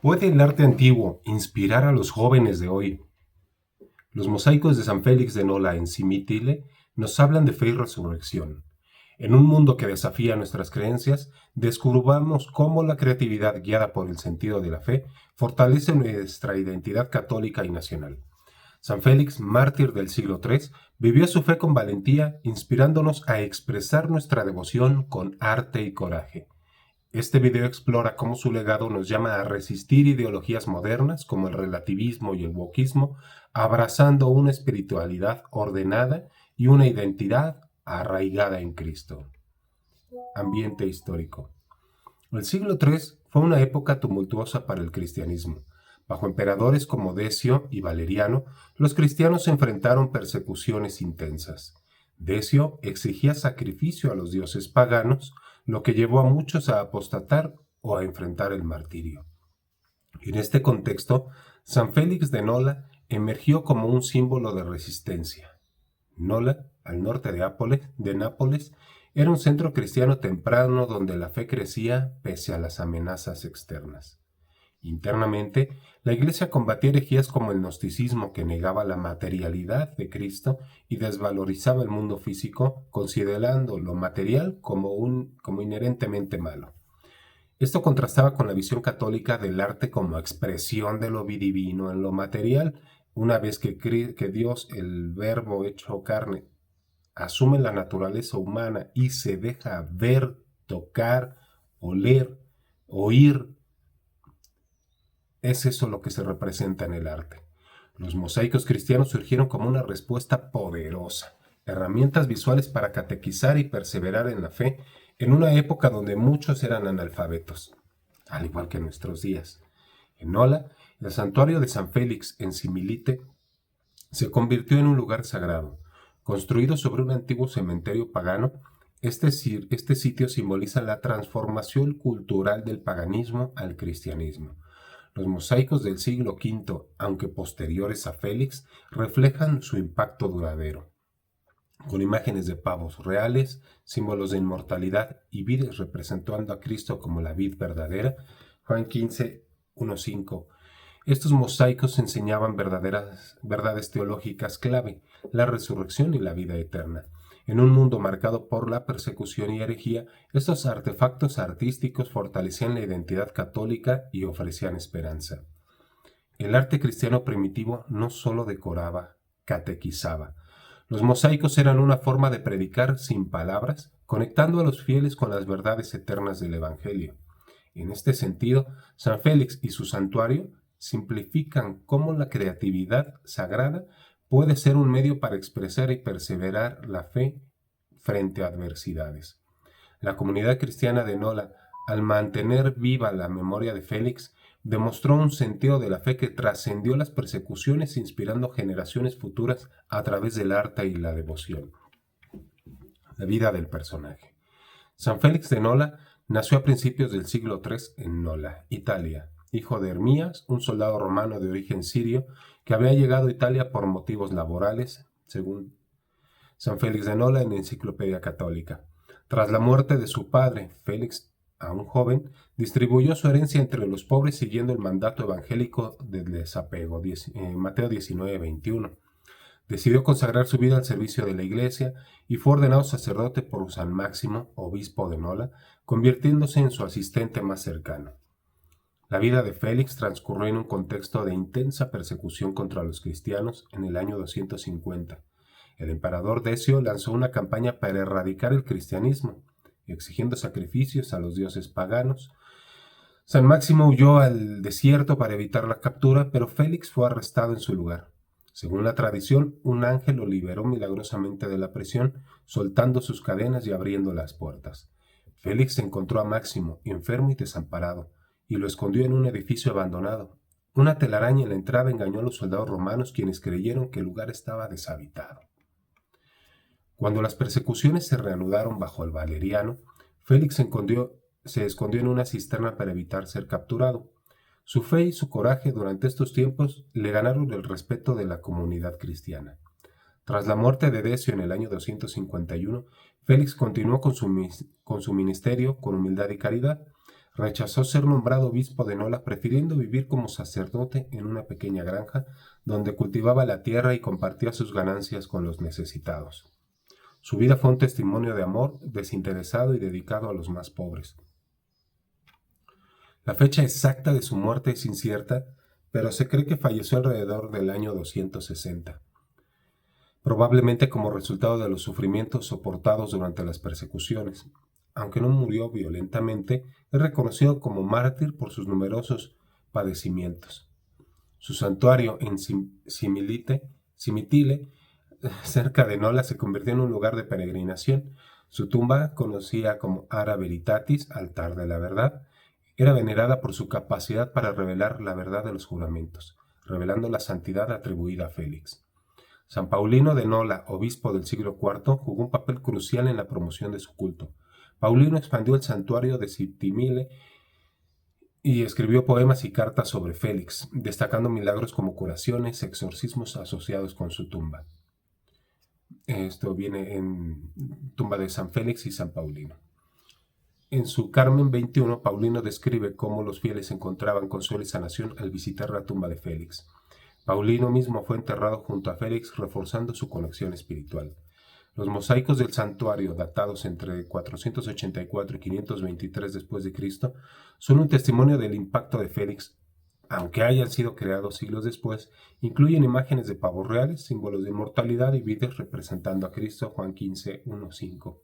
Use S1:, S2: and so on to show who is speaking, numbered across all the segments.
S1: ¿Puede el arte antiguo inspirar a los jóvenes de hoy? Los mosaicos de San Félix de Nola en Cimitile nos hablan de fe y resurrección. En un mundo que desafía nuestras creencias, descubramos cómo la creatividad guiada por el sentido de la fe fortalece nuestra identidad católica y nacional. San Félix, mártir del siglo III, vivió su fe con valentía, inspirándonos a expresar nuestra devoción con arte y coraje. Este video explora cómo su legado nos llama a resistir ideologías modernas como el relativismo y el wokismo, abrazando una espiritualidad ordenada y una identidad arraigada en Cristo. Ambiente histórico. El siglo III fue una época tumultuosa para el cristianismo. Bajo emperadores como Decio y Valeriano, los cristianos enfrentaron persecuciones intensas. Decio exigía sacrificio a los dioses paganos, lo que llevó a muchos a apostatar o a enfrentar el martirio. En este contexto, San Félix de Nola emergió como un símbolo de resistencia. Nola, al norte de Nápoles, era un centro cristiano temprano donde la fe crecía pese a las amenazas externas. Internamente, la Iglesia combatía herejías como el gnosticismo, que negaba la materialidad de Cristo y desvalorizaba el mundo físico, considerando lo material como inherentemente malo. Esto contrastaba con la visión católica del arte como expresión de lo divino en lo material. Una vez que Dios, el Verbo hecho carne, asume la naturaleza humana y se deja ver, tocar, oler, oír, es eso lo que se representa en el arte. Los mosaicos cristianos surgieron como una respuesta poderosa, herramientas visuales para catequizar y perseverar en la fe en una época donde muchos eran analfabetos, al igual que en nuestros días. En Nola, el santuario de San Félix en Similite se convirtió en un lugar sagrado. Construido sobre un antiguo cementerio pagano, este sitio simboliza la transformación cultural del paganismo al cristianismo. Los mosaicos del siglo V, aunque posteriores a Félix, reflejan su impacto duradero, con imágenes de pavos reales, símbolos de inmortalidad y vides representando a Cristo como la vid verdadera. Juan 15, 1:5. Estos mosaicos enseñaban verdades teológicas clave, la resurrección y la vida eterna. En un mundo marcado por la persecución y herejía, estos artefactos artísticos fortalecían la identidad católica y ofrecían esperanza. El arte cristiano primitivo no solo decoraba, catequizaba. Los mosaicos eran una forma de predicar sin palabras, conectando a los fieles con las verdades eternas del Evangelio. En este sentido, San Félix y su santuario simplifican cómo la creatividad sagrada puede ser un medio para expresar y perseverar la fe frente a adversidades. La comunidad cristiana de Nola, al mantener viva la memoria de Félix, demostró un sentido de la fe que trascendió las persecuciones, inspirando generaciones futuras a través del arte y la devoción. La vida del personaje. San Félix de Nola nació a principios del siglo III en Nola, Italia, hijo de Hermías, un soldado romano de origen sirio que había llegado a Italia por motivos laborales, según San Félix de Nola en Enciclopedia Católica. Tras la muerte de su padre, Félix, aún joven, distribuyó su herencia entre los pobres siguiendo el mandato evangélico del desapego, Mateo 19:21. Decidió consagrar su vida al servicio de la Iglesia y fue ordenado sacerdote por San Máximo, obispo de Nola, convirtiéndose en su asistente más cercano. La vida de Félix transcurrió en un contexto de intensa persecución contra los cristianos en el año 250. El emperador Decio lanzó una campaña para erradicar el cristianismo, exigiendo sacrificios a los dioses paganos. San Máximo huyó al desierto para evitar la captura, pero Félix fue arrestado en su lugar. Según la tradición, un ángel lo liberó milagrosamente de la prisión, soltando sus cadenas y abriendo las puertas. Félix encontró a Máximo, enfermo y desamparado, y lo escondió en un edificio abandonado. Una telaraña en la entrada engañó a los soldados romanos, quienes creyeron que el lugar estaba deshabitado. Cuando las persecuciones se reanudaron bajo el Valeriano, Félix se escondió en una cisterna para evitar ser capturado. Su fe y su coraje durante estos tiempos le ganaron el respeto de la comunidad cristiana. Tras la muerte de Decio en el año 251, Félix continuó con su ministerio con humildad y caridad, Rechazó ser nombrado obispo de Nola, prefiriendo vivir como sacerdote en una pequeña granja donde cultivaba la tierra y compartía sus ganancias con los necesitados. Su vida fue un testimonio de amor desinteresado y dedicado a los más pobres. La fecha exacta de su muerte es incierta, pero se cree que falleció alrededor del año 260, probablemente como resultado de los sufrimientos soportados durante las persecuciones. Aunque no murió violentamente, es reconocido como mártir por sus numerosos padecimientos. Su santuario en Cimitile, cerca de Nola, se convirtió en un lugar de peregrinación. Su tumba, conocida como Ara Veritatis, altar de la verdad, era venerada por su capacidad para revelar la verdad de los juramentos, revelando la santidad atribuida a Félix. San Paulino de Nola, obispo del siglo IV, jugó un papel crucial en la promoción de su culto. Paulino expandió el santuario de Citimile y escribió poemas y cartas sobre Félix, destacando milagros como curaciones, exorcismos asociados con su tumba. Esto viene en tumba de San Félix y San Paulino. En su Carmen 21, Paulino describe cómo los fieles encontraban consuelo y sanación al visitar la tumba de Félix. Paulino mismo fue enterrado junto a Félix, reforzando su conexión espiritual. Los mosaicos del santuario, datados entre 484 y 523 después de Cristo, son un testimonio del impacto de Félix. Aunque hayan sido creados siglos después, incluyen imágenes de pavos reales, símbolos de inmortalidad y vides representando a Cristo, Juan 15, 1-5,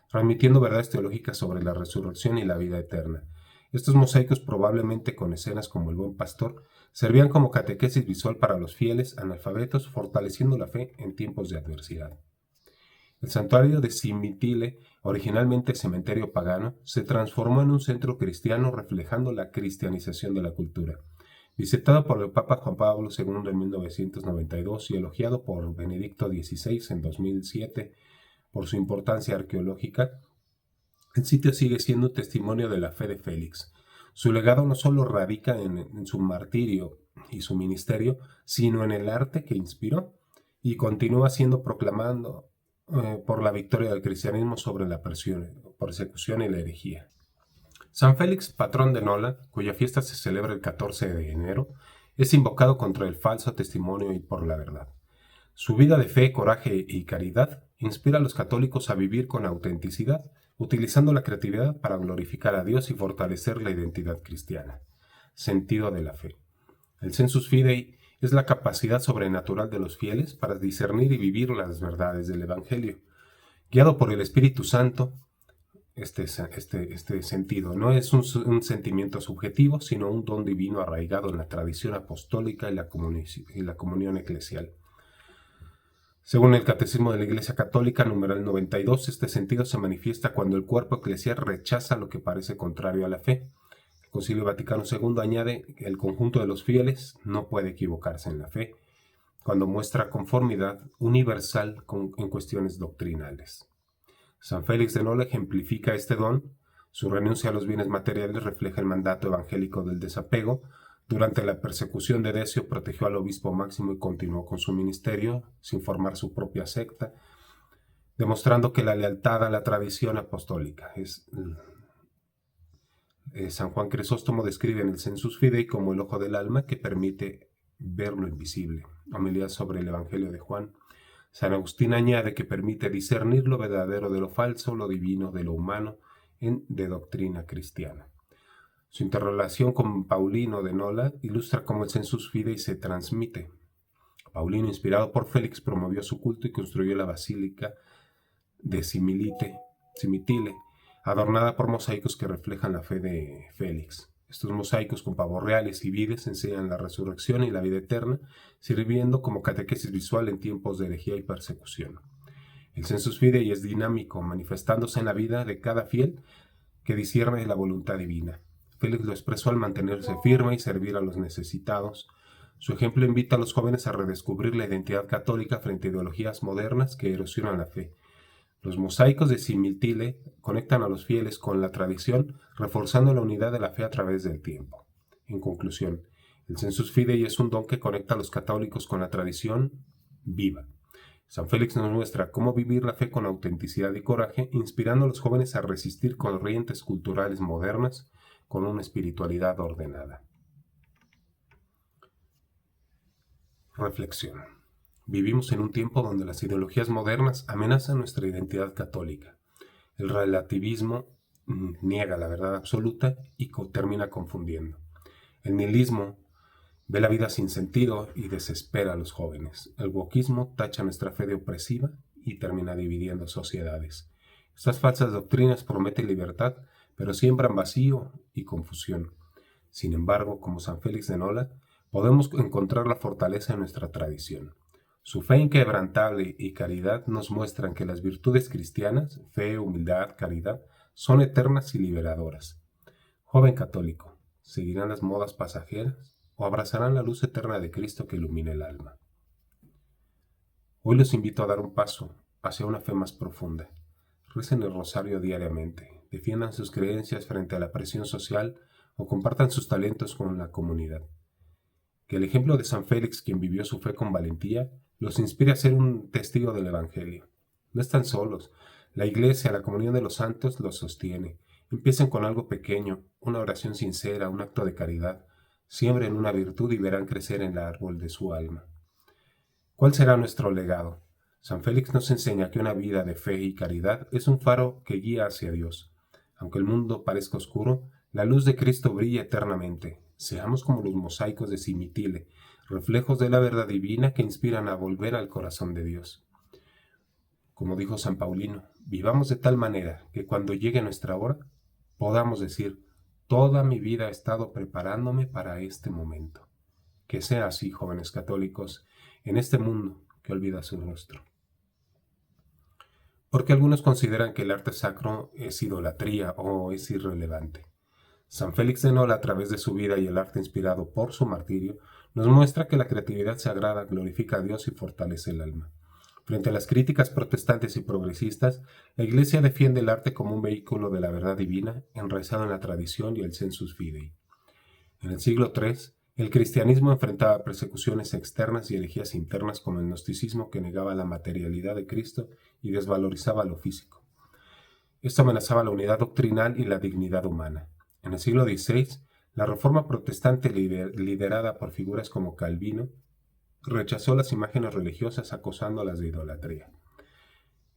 S1: transmitiendo verdades teológicas sobre la resurrección y la vida eterna. Estos mosaicos, probablemente con escenas como el buen pastor, servían como catequesis visual para los fieles analfabetos, fortaleciendo la fe en tiempos de adversidad. El santuario de Cimitile, originalmente cementerio pagano, se transformó en un centro cristiano reflejando la cristianización de la cultura. Visitado por el Papa Juan Pablo II en 1992 y elogiado por Benedicto XVI en 2007 por su importancia arqueológica, el sitio sigue siendo un testimonio de la fe de Félix. Su legado no solo radica en su martirio y su ministerio, sino en el arte que inspiró y continúa siendo proclamado por la victoria del cristianismo sobre la persecución y la herejía. San Félix, patrón de Nola, cuya fiesta se celebra el 14 de enero, es invocado contra el falso testimonio y por la verdad. Su vida de fe, coraje y caridad inspira a los católicos a vivir con autenticidad, utilizando la creatividad para glorificar a Dios y fortalecer la identidad cristiana. Sentido de la fe. El sensus fidei es la capacidad sobrenatural de los fieles para discernir y vivir las verdades del Evangelio. Guiado por el Espíritu Santo, este sentido no es un sentimiento subjetivo, sino un don divino arraigado en la tradición apostólica y la comunión eclesial. Según el Catecismo de la Iglesia Católica, numeral 92, este sentido se manifiesta cuando el cuerpo eclesial rechaza lo que parece contrario a la fe. El Concilio Vaticano II añade que el conjunto de los fieles no puede equivocarse en la fe, cuando muestra conformidad universal en cuestiones doctrinales. San Félix de Nola ejemplifica este don. Su renuncia a los bienes materiales refleja el mandato evangélico del desapego. Durante la persecución de Decio protegió al obispo máximo y continuó con su ministerio sin formar su propia secta, demostrando que la lealtad a la tradición apostólica. San Juan Crisóstomo describe en el Sensus Fidei como el ojo del alma que permite ver lo invisible. Homilía sobre el Evangelio de Juan. San Agustín añade que permite discernir lo verdadero de lo falso, lo divino de lo humano, de doctrina cristiana. Su interrelación con Paulino de Nola ilustra cómo el sensus fidei se transmite. Paulino, inspirado por Félix, promovió su culto y construyó la basílica de Cimitile, adornada por mosaicos que reflejan la fe de Félix. Estos mosaicos con pavos reales y vides enseñan la resurrección y la vida eterna, sirviendo como catequesis visual en tiempos de herejía y persecución. El sensus fidei es dinámico, manifestándose en la vida de cada fiel que discierne la voluntad divina. Félix lo expresó al mantenerse firme y servir a los necesitados. Su ejemplo invita a los jóvenes a redescubrir la identidad católica frente a ideologías modernas que erosionan la fe. Los mosaicos de Cimitile conectan a los fieles con la tradición, reforzando la unidad de la fe a través del tiempo. En conclusión, el sensus fidei es un don que conecta a los católicos con la tradición viva. San Félix nos muestra cómo vivir la fe con autenticidad y coraje, inspirando a los jóvenes a resistir corrientes culturales modernas, con una espiritualidad ordenada. Reflexión. Vivimos en un tiempo donde las ideologías modernas amenazan nuestra identidad católica. El relativismo niega la verdad absoluta y termina confundiendo. El nihilismo ve la vida sin sentido y desespera a los jóvenes. El wokismo tacha nuestra fe de opresiva y termina dividiendo sociedades. Estas falsas doctrinas prometen libertad, pero siembran vacío y confusión. Sin embargo, como San Félix de Nola, podemos encontrar la fortaleza en nuestra tradición. Su fe inquebrantable y caridad nos muestran que las virtudes cristianas, fe, humildad, caridad, son eternas y liberadoras. Joven católico, ¿seguirán las modas pasajeras o abrazarán la luz eterna de Cristo que ilumina el alma? Hoy los invito a dar un paso hacia una fe más profunda. Recen el rosario diariamente, defiendan sus creencias frente a la presión social o compartan sus talentos con la comunidad. Que el ejemplo de San Félix, quien vivió su fe con valentía, los inspire a ser un testigo del Evangelio. No están solos. La Iglesia, la comunión de los santos, los sostiene. Empiecen con algo pequeño, una oración sincera, un acto de caridad. Siembren una virtud y verán crecer en el árbol de su alma. ¿Cuál será nuestro legado? San Félix nos enseña que una vida de fe y caridad es un faro que guía hacia Dios. Aunque el mundo parezca oscuro, la luz de Cristo brilla eternamente. Seamos como los mosaicos de Cimitile, reflejos de la verdad divina que inspiran a volver al corazón de Dios. Como dijo San Paulino, vivamos de tal manera que cuando llegue nuestra hora, podamos decir, toda mi vida he estado preparándome para este momento. Que sea así, jóvenes católicos, en este mundo que olvida su rostro. Porque algunos consideran que el arte sacro es idolatría o es irrelevante. San Félix de Nola, a través de su vida y el arte inspirado por su martirio, nos muestra que la creatividad sagrada glorifica a Dios y fortalece el alma. Frente a las críticas protestantes y progresistas, la Iglesia defiende el arte como un vehículo de la verdad divina, enraizado en la tradición y el sensus fidei. En el siglo III, el cristianismo enfrentaba persecuciones externas y herejías internas como el gnosticismo que negaba la materialidad de Cristo y desvalorizaba lo físico. Esto amenazaba la unidad doctrinal y la dignidad humana. En el siglo XVI, la Reforma protestante liderada por figuras como Calvino rechazó las imágenes religiosas acusándolas de idolatría.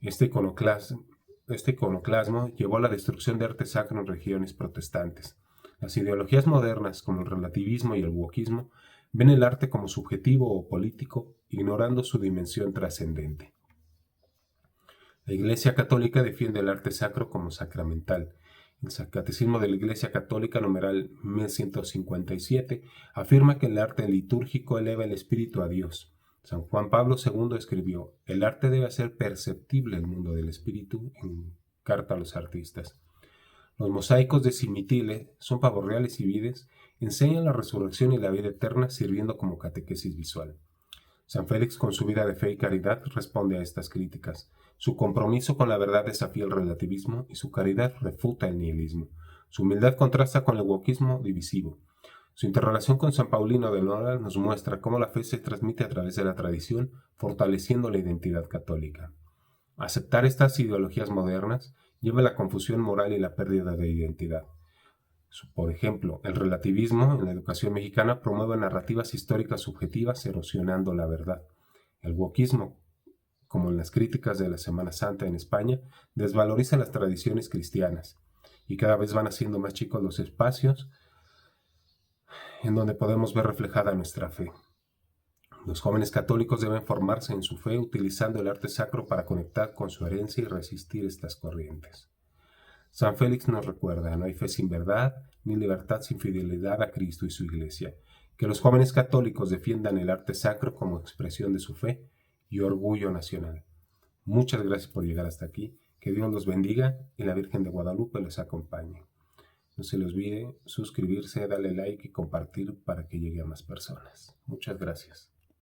S1: Este iconoclasmo llevó a la destrucción de arte sacro en regiones protestantes. Las ideologías modernas, como el relativismo y el wokismo, ven el arte como subjetivo o político, ignorando su dimensión trascendente. La Iglesia Católica defiende el arte sacro como sacramental. El Catecismo de la Iglesia Católica, numeral 1157, afirma que el arte litúrgico eleva el espíritu a Dios. San Juan Pablo II escribió, el arte debe hacer perceptible el mundo del espíritu, en Carta a los Artistas. Los mosaicos de Cimitile son pavos reales y vides, enseñan la resurrección y la vida eterna sirviendo como catequesis visual. San Félix, con su vida de fe y caridad, responde a estas críticas. Su compromiso con la verdad desafía el relativismo y su caridad refuta el nihilismo. Su humildad contrasta con el wokismo divisivo. Su interrelación con San Paulino de Nola nos muestra cómo la fe se transmite a través de la tradición, fortaleciendo la identidad católica. Aceptar estas ideologías modernas lleva a la confusión moral y la pérdida de identidad. Por ejemplo, el relativismo en la educación mexicana promueve narrativas históricas subjetivas erosionando la verdad. El wokismo, como en las críticas de la Semana Santa en España, desvaloriza las tradiciones cristianas y cada vez van haciendo más chicos los espacios en donde podemos ver reflejada nuestra fe. Los jóvenes católicos deben formarse en su fe utilizando el arte sacro para conectar con su herencia y resistir estas corrientes. San Félix nos recuerda, no hay fe sin verdad, ni libertad sin fidelidad a Cristo y su Iglesia. Que los jóvenes católicos defiendan el arte sacro como expresión de su fe y orgullo nacional. Muchas gracias por llegar hasta aquí. Que Dios los bendiga y la Virgen de Guadalupe los acompañe. No se les olvide suscribirse, darle like y compartir para que llegue a más personas. Muchas gracias.